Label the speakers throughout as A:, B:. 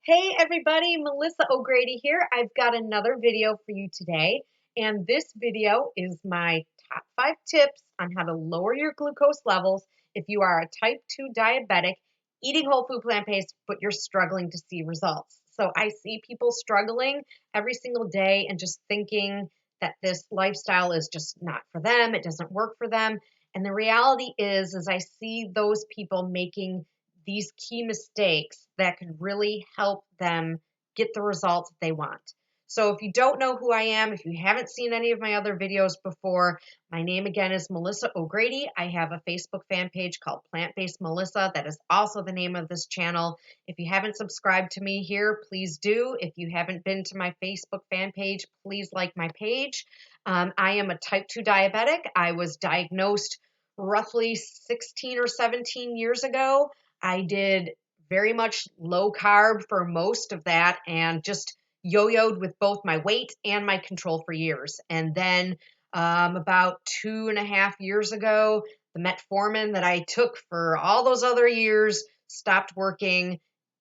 A: Hey everybody, Melissa O'Grady here. I've got another video for you today, and this video is my top 5 tips on how to lower your glucose levels if you are a type 2 diabetic eating whole food plant-based, but you're struggling to see results. So I see people struggling every single day and just thinking that this lifestyle is just not for them, it doesn't work for them. And the reality is I see those people making these key mistakes that could really help them get the results that they want. So if you don't know who I am, if you haven't seen any of my other videos before, my name again is Melissa O'Grady. I have a Facebook fan page called Plant-Based Melissa. That is also the name of this channel. If you haven't subscribed to me here, please do. If you haven't been to my Facebook fan page, please like my page. I am a type 2 diabetic. I was diagnosed roughly 16 or 17 years ago. I did very much low carb for most of that and just yo-yoed with both my weight and my control for years. And then about 2.5 years ago, the metformin that I took for all those other years stopped working.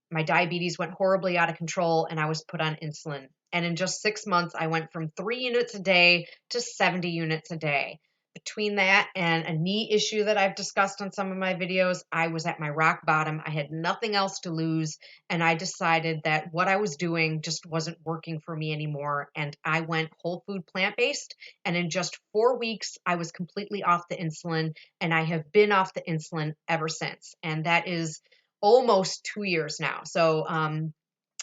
A: My diabetes went horribly out of control and I was put on insulin. And in just 6 months, I went from 3 units a day to 70 units a day. Between that and a knee issue that I've discussed on some of my videos, I was at my rock bottom. I had nothing else to lose. And I decided that what I was doing just wasn't working for me anymore. And I went whole food plant-based. And in just 4 weeks, I was completely off the insulin. And I have been off the insulin ever since. And that is almost 2 years now. So,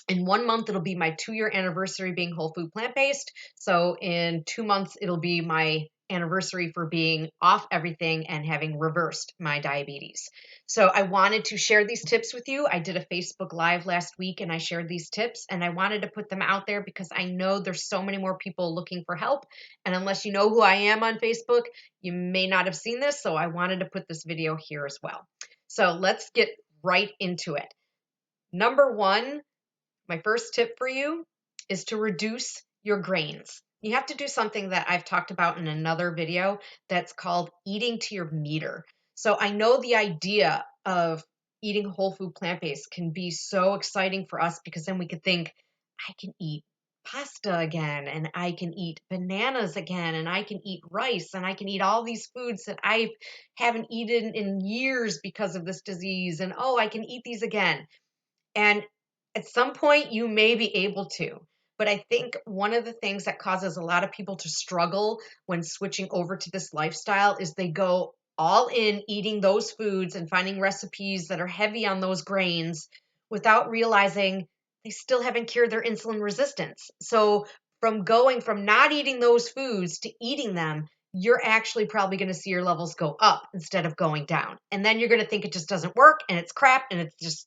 A: in 1 month, it'll be my 2-year anniversary being whole food plant-based. So in 2 months, it'll be my anniversary for being off everything and having reversed my diabetes. So I wanted to share these tips with you. I did a Facebook Live last week and I shared these tips and I wanted to put them out there because I know there's so many more people looking for help. And unless you know who I am on Facebook, you may not have seen this. So I wanted to put this video here as well. So let's get right into it. Number one, my first tip for you is to reduce your grains. You have to do something that I've talked about in another video that's called eating to your meter. So I know the idea of eating whole food plant-based can be so exciting for us because then we could think, I can eat pasta again, and I can eat bananas again, and I can eat rice, and I can eat all these foods that I haven't eaten in years because of this disease, and oh, I can eat these again. And at some point, you may be able to. But I think one of the things that causes a lot of people to struggle when switching over to this lifestyle is they go all in eating those foods and finding recipes that are heavy on those grains without realizing they still haven't cured their insulin resistance. So from going from not eating those foods to eating them, you're actually probably going to see your levels go up instead of going down. And then you're going to think it just doesn't work and it's crap and it's just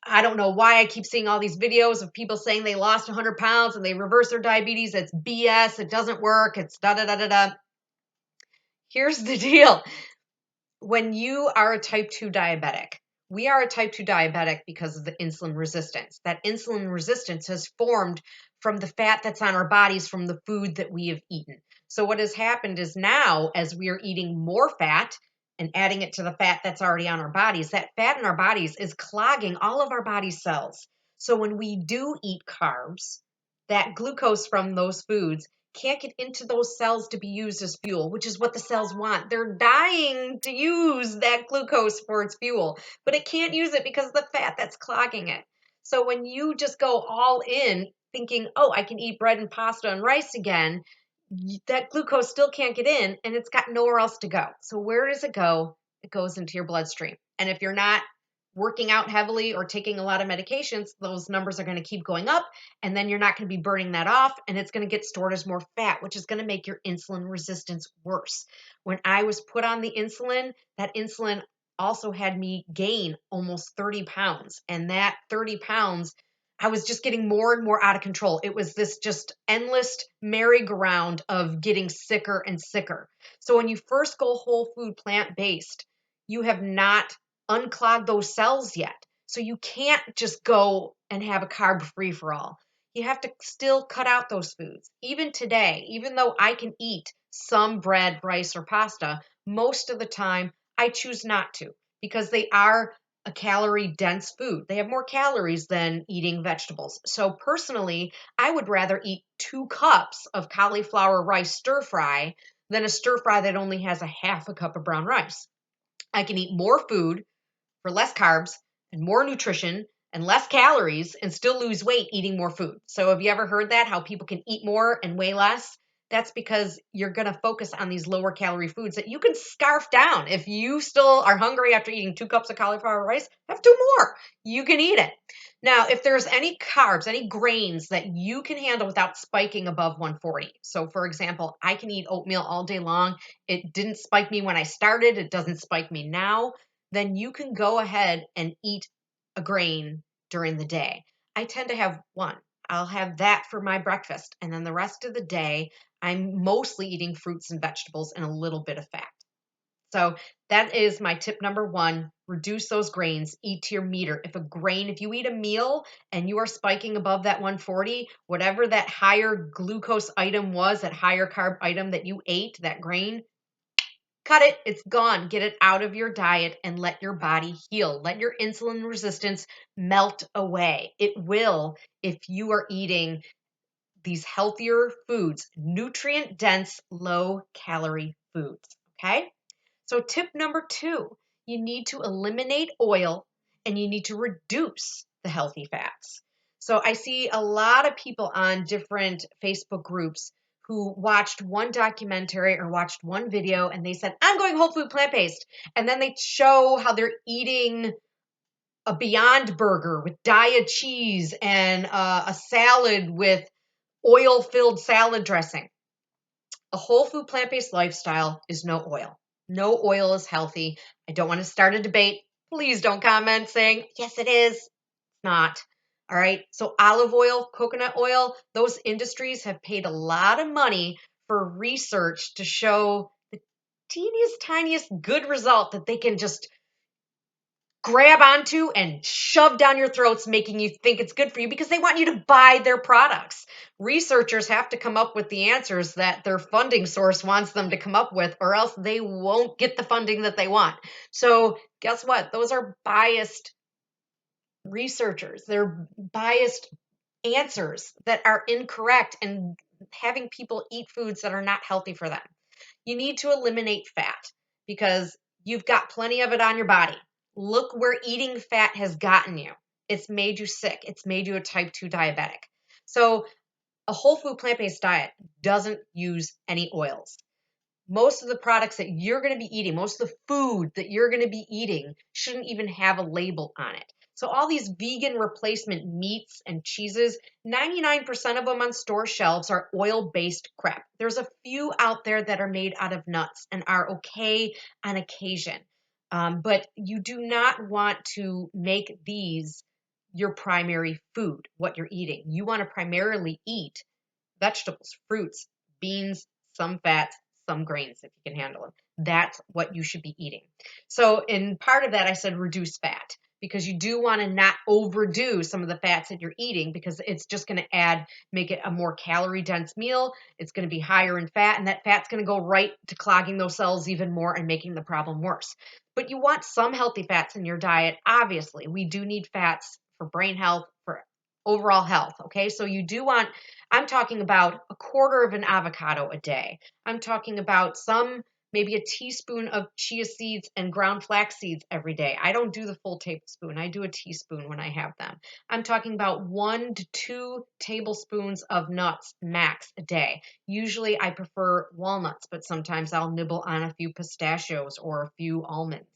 A: I don't know why I keep seeing all these videos of people saying they lost 100 pounds and they reversed their diabetes. It's BS. It doesn't work. It's da da da da da. Here's the deal. When you are a type 2 diabetic, we are a type 2 diabetic because of the insulin resistance. That insulin resistance has formed from the fat that's on our bodies from the food that we have eaten. So what has happened is now, as we are eating more fat, and adding it to the fat that's already on our bodies, that fat in our bodies is clogging all of our body cells. So when we do eat carbs, that glucose from those foods can't get into those cells to be used as fuel, which is what the cells want. They're dying to use that glucose for its fuel, but it can't use it because of the fat that's clogging it. So when you just go all in thinking, oh, I can eat bread and pasta and rice again, that glucose still can't get in and it's got nowhere else to go. So where does it go? It goes into your bloodstream. And if you're not working out heavily or taking a lot of medications, those numbers are going to keep going up and then you're not going to be burning that off and it's going to get stored as more fat, which is going to make your insulin resistance worse. When I was put on the insulin, that insulin also had me gain almost 30 pounds. And that 30 pounds I was just getting more and more out of control. It was this just endless merry-go-round of getting sicker and sicker. So when you first go whole food plant-based, you have not unclogged those cells yet. So you can't just go and have a carb free for all. You have to still cut out those foods. Even today, even though I can eat some bread, rice, or pasta, most of the time I choose not to because they are a calorie dense food. They have more calories than eating vegetables. So personally, I would rather eat 2 cups of cauliflower rice stir fry than a stir fry that only has a half a cup of brown rice. I can eat more food for less carbs and more nutrition and less calories and still lose weight eating more food. So have you ever heard that? How people can eat more and weigh less? That's because you're going to focus on these lower calorie foods that you can scarf down. If you still are hungry after eating 2 cups of cauliflower rice, have 2 more. You can eat it. Now, if there's any carbs, any grains that you can handle without spiking above 140. So for example, I can eat oatmeal all day long. It didn't spike me when I started. It doesn't spike me now. Then you can go ahead and eat a grain during the day. I tend to have one. I'll have that for my breakfast. And then the rest of the day, I'm mostly eating fruits and vegetables and a little bit of fat. So that is my tip number 1. Reduce those grains, eat to your meter. If you eat a meal and you are spiking above that 140, whatever that higher glucose item was, that higher carb item that you ate, that grain, cut it. It's gone. Get it out of your diet and let your body heal. Let your insulin resistance melt away. It will if you are eating these healthier foods, nutrient dense, low calorie foods. Okay. So, tip number 2, you need to eliminate oil and you need to reduce the healthy fats. So, I see a lot of people on different Facebook groups who watched one documentary or watched one video and they said, I'm going whole food plant based. And then they show how they're eating a Beyond Burger with Daiya cheese and a salad with oil filled salad dressing. A whole food plant based lifestyle is no oil. No oil is healthy. I don't want to start a debate. Please don't comment saying, yes, it is. It's not. All right. So, olive oil, coconut oil, those industries have paid a lot of money for research to show the teeniest, tiniest good result that they can just grab onto and shove down your throats, making you think it's good for you because they want you to buy their products. Researchers have to come up with the answers that their funding source wants them to come up with, or else they won't get the funding that they want. So, guess what? Those are biased researchers. They're biased answers that are incorrect and having people eat foods that are not healthy for them. You need to eliminate fat because you've got plenty of it on your body. Look where eating fat has gotten you. It's made you sick. It's made you a type 2 diabetic. So, a whole food plant based diet doesn't use any oils. Most of the products that you're going to be eating, most of the food that you're going to be eating shouldn't even have a label on it. So all these vegan replacement meats and cheeses, 99% of them on store shelves are oil-based crap. There's a few out there that are made out of nuts and are okay on occasion. But you do not want to make these your primary food, what you're eating. You want to primarily eat vegetables, fruits, beans, some fats, some grains if you can handle them. That's what you should be eating. So in part of that, I said reduce fat because you do want to not overdo some of the fats that you're eating because it's just going to make it a more calorie dense meal. It's going to be higher in fat and that fat's going to go right to clogging those cells even more and making the problem worse. But you want some healthy fats in your diet. Obviously, we do need fats for brain health, for overall health. Okay. So I'm talking about a quarter of an avocado a day. I'm talking about maybe a teaspoon of chia seeds and ground flax seeds every day. I don't do the full tablespoon. I do a teaspoon when I have them. I'm talking about 1 to 2 tablespoons of nuts max a day. Usually I prefer walnuts, but sometimes I'll nibble on a few pistachios or a few almonds.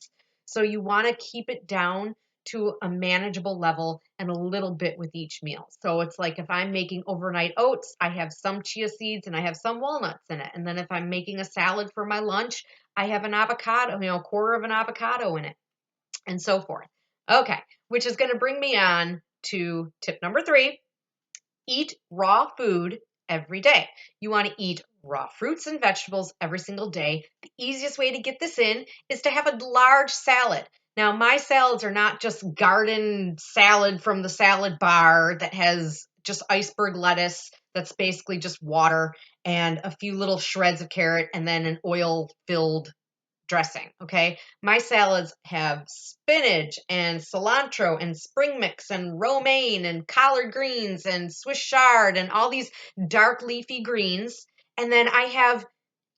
A: So you want to keep it down to a manageable level and a little bit with each meal. So it's like if I'm making overnight oats, I have some chia seeds and I have some walnuts in it. And then if I'm making a salad for my lunch, I have an avocado, a quarter of an avocado in it, and so forth. Okay, which is going to bring me on to tip number 3. Eat raw food every day. You want to eat raw fruits and vegetables every single day. The easiest way to get this in is to have a large salad. Now, my salads are not just garden salad from the salad bar that has just iceberg lettuce that's basically just water and a few little shreds of carrot and then an oil-filled dressing, okay? My salads have spinach and cilantro and spring mix and romaine and collard greens and Swiss chard and all these dark leafy greens. And then I have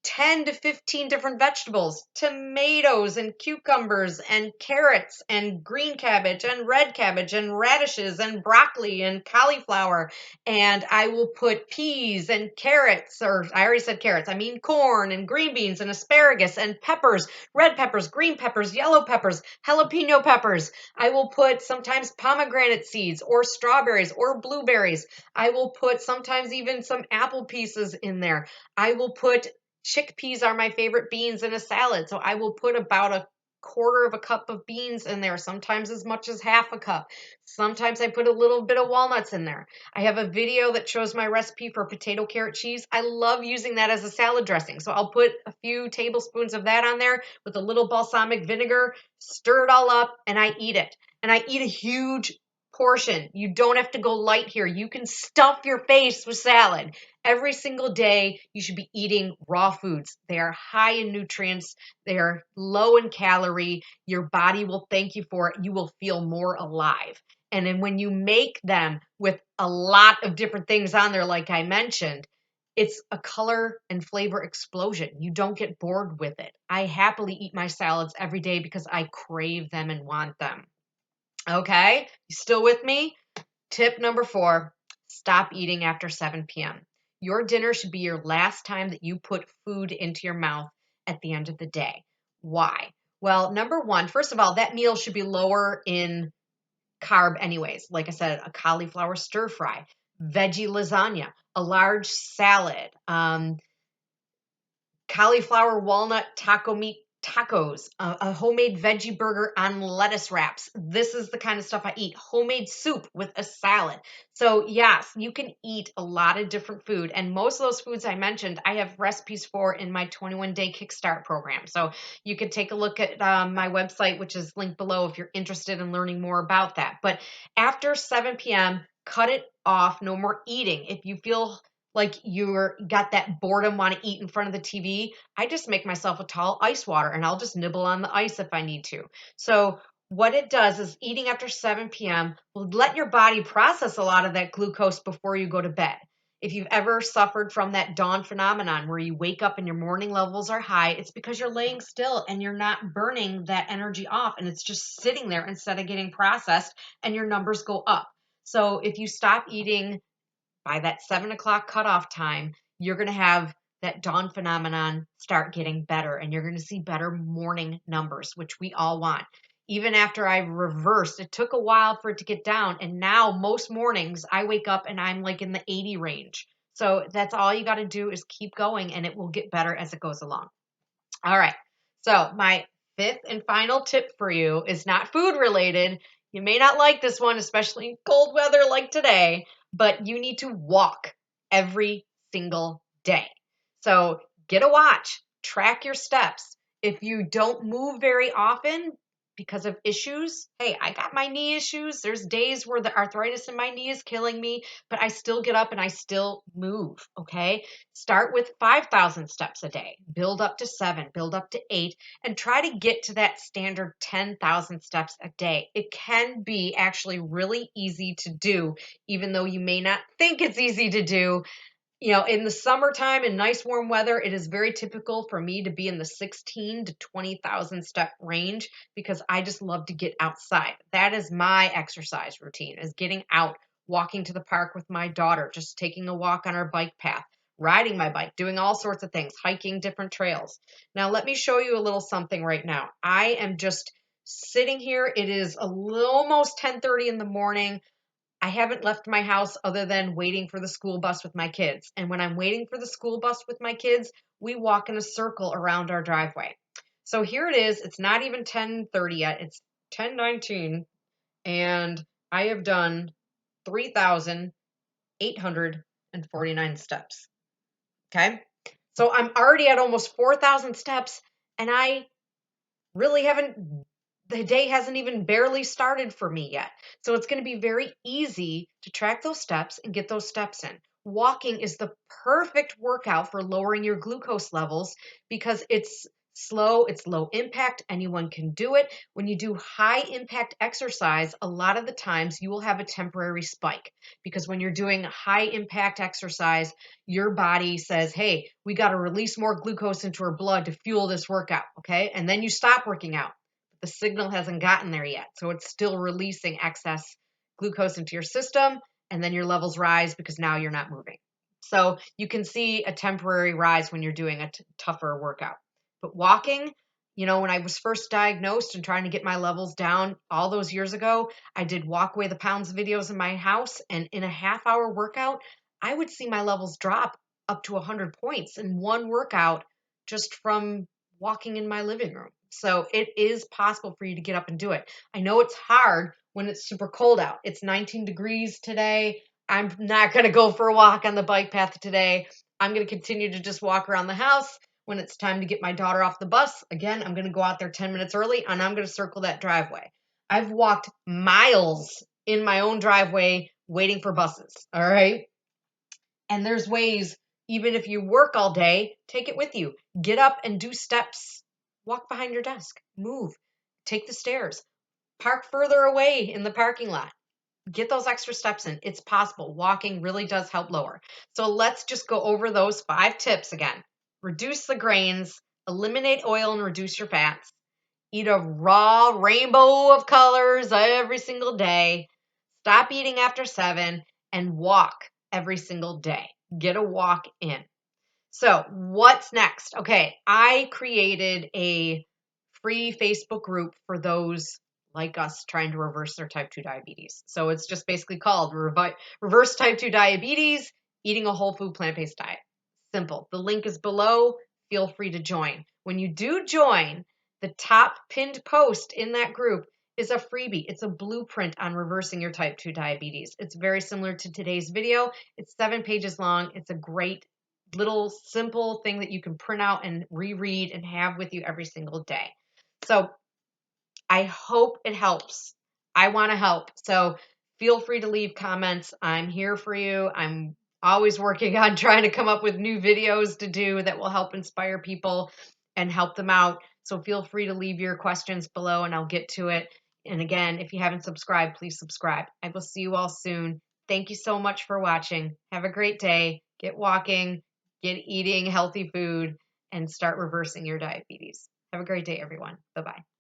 A: 10 to 15 different vegetables, tomatoes and cucumbers and carrots and green cabbage and red cabbage and radishes and broccoli and cauliflower. And I will put peas and carrots, or I already said carrots, I mean corn and green beans and asparagus and peppers, red peppers, green peppers, yellow peppers, jalapeno peppers. I will put sometimes pomegranate seeds or strawberries or blueberries. I will put sometimes even some apple pieces in there. I will put chickpeas are my favorite beans in a salad. So I will put about a quarter of a cup of beans in there, sometimes as much as half a cup. Sometimes I put a little bit of walnuts in there. I have a video that shows my recipe for potato carrot cheese. I love using that as a salad dressing. So I'll put a few tablespoons of that on there with a little balsamic vinegar, stir it all up, and I eat it. And I eat a huge portion. You don't have to go light here. You can stuff your face with salad. Every single day, you should be eating raw foods. They are high in nutrients. They are low in calorie. Your body will thank you for it. You will feel more alive. And then when you make them with a lot of different things on there, like I mentioned, it's a color and flavor explosion. You don't get bored with it. I happily eat my salads every day because I crave them and want them. Okay, you still with me? Tip number 4, stop eating after 7 p.m. Your dinner should be your last time that you put food into your mouth at the end of the day. Why? Well, number 1, first of all, that meal should be lower in carb anyways. Like I said, a cauliflower stir fry, veggie lasagna, a large salad, cauliflower walnut taco meat tacos, a homemade veggie burger on lettuce wraps. This is the kind of stuff I eat. Homemade soup with a salad. So yes, you can eat a lot of different food. And most of those foods I mentioned, I have recipes for in my 21-day Kickstart program. So you could take a look at my website, which is linked below if you're interested in learning more about that. But after 7 p.m., cut it off. No more eating. If you feel like you're got that boredom, want to eat in front of the TV, I just make myself a tall ice water and I'll just nibble on the ice if I need to. So what it does is eating after 7 p.m. will let your body process a lot of that glucose before you go to bed. If you've ever suffered from that dawn phenomenon where you wake up and your morning levels are high, it's because you're laying still and you're not burning that energy off and it's just sitting there instead of getting processed and your numbers go up. So if you stop eating by that 7 o'clock cutoff time, you're going to have that dawn phenomenon start getting better and you're going to see better morning numbers, which we all want. Even after I reversed, it took a while for it to get down. And now most mornings I wake up and I'm like in the 80 range. So that's all you got to do is keep going and it will get better as it goes along. All right. So my 5th and final tip for you is not food related. You may not like this one, especially in cold weather like today, but you need to walk every single day. So get a watch, track your steps. If you don't move very often because of issues, hey, I got my knee issues. There's days where the arthritis in my knee is killing me, but I still get up and I still move. Okay. Start with 5,000 steps a day, build up to 7, build up to 8, and try to get to that standard 10,000 steps a day. It can be actually really easy to do, even though you may not think it's easy to do. You know, in the summertime in nice warm weather, it is very typical for me to be in the 16 to 20,000 step range because I just love to get outside. That is my exercise routine, is getting out, walking to the park with my daughter, just taking a walk on our bike path, riding my bike, doing all sorts of things, hiking different trails. Now, let me show you a little something right now. I am just sitting here. It is almost 10:30 in the morning. I haven't left my house other than waiting for the school bus with my kids. And when I'm waiting for the school bus with my kids, we walk in a circle around our driveway. So here it is. It's not even 10:30 yet. It's 10:19 and I have done 3,849 steps. Okay? So I'm already at almost 4,000 steps and I really haven't, the day hasn't even barely started for me yet. So it's going to be very easy to track those steps and get those steps in. Walking is the perfect workout for lowering your glucose levels because it's slow, it's low impact, anyone can do it. When you do high impact exercise, a lot of the times you will have a temporary spike because when you're doing high impact exercise, your body says, hey, we got to release more glucose into our blood to fuel this workout, okay? And then you stop working out. The signal hasn't gotten there yet, so it's still releasing excess glucose into your system, and then your levels rise because now you're not moving. So you can see a temporary rise when you're doing a tougher workout. But walking, when I was first diagnosed and trying to get my levels down all those years ago, I did walk away the pounds videos in my house. And in a half-hour workout, I would see my levels drop up to 100 points in one workout just from walking in my living room. So it is possible for you to get up and do it. I know it's hard when it's super cold out. It's 19 degrees today. I'm not going to go for a walk on the bike path today. I'm going to continue to just walk around the house. When it's time to get my daughter off the bus, again, I'm going to go out there 10 minutes early and I'm going to circle that driveway. I've walked miles in my own driveway waiting for buses. All right. And there's ways, even if you work all day, take it with you. Get up and do steps. Walk behind your desk. Move. Take the stairs. Park further away in the parking lot. Get those extra steps in. It's possible. Walking really does help lower. So let's just go over those 5 tips again. Reduce the grains, eliminate oil and reduce your fats, eat a raw rainbow of colors every single day, stop eating after 7, and walk every single day. Get a walk in. So what's next? Okay, I created a free Facebook group for those like us trying to reverse their type 2 diabetes. So it's just basically called Reverse Type 2 Diabetes, Eating a Whole Food Plant-Based Diet. Simple. The link is below. Feel free to join. When you do join, the top pinned post in that group is a freebie. It's a blueprint on reversing your type 2 diabetes. It's very similar to today's video. It's 7 pages long. It's a great little simple thing that you can print out and reread and have with you every single day. So I hope it helps. I want to help. So feel free to leave comments. I'm here for you. I'm always working on trying to come up with new videos to do that will help inspire people and help them out. So feel free to leave your questions below and I'll get to it. And again, if you haven't subscribed, please subscribe. I will see you all soon. Thank you so much for watching. Have a great day. Get walking, get eating healthy food, and start reversing your diabetes. Have a great day, everyone. Bye-bye.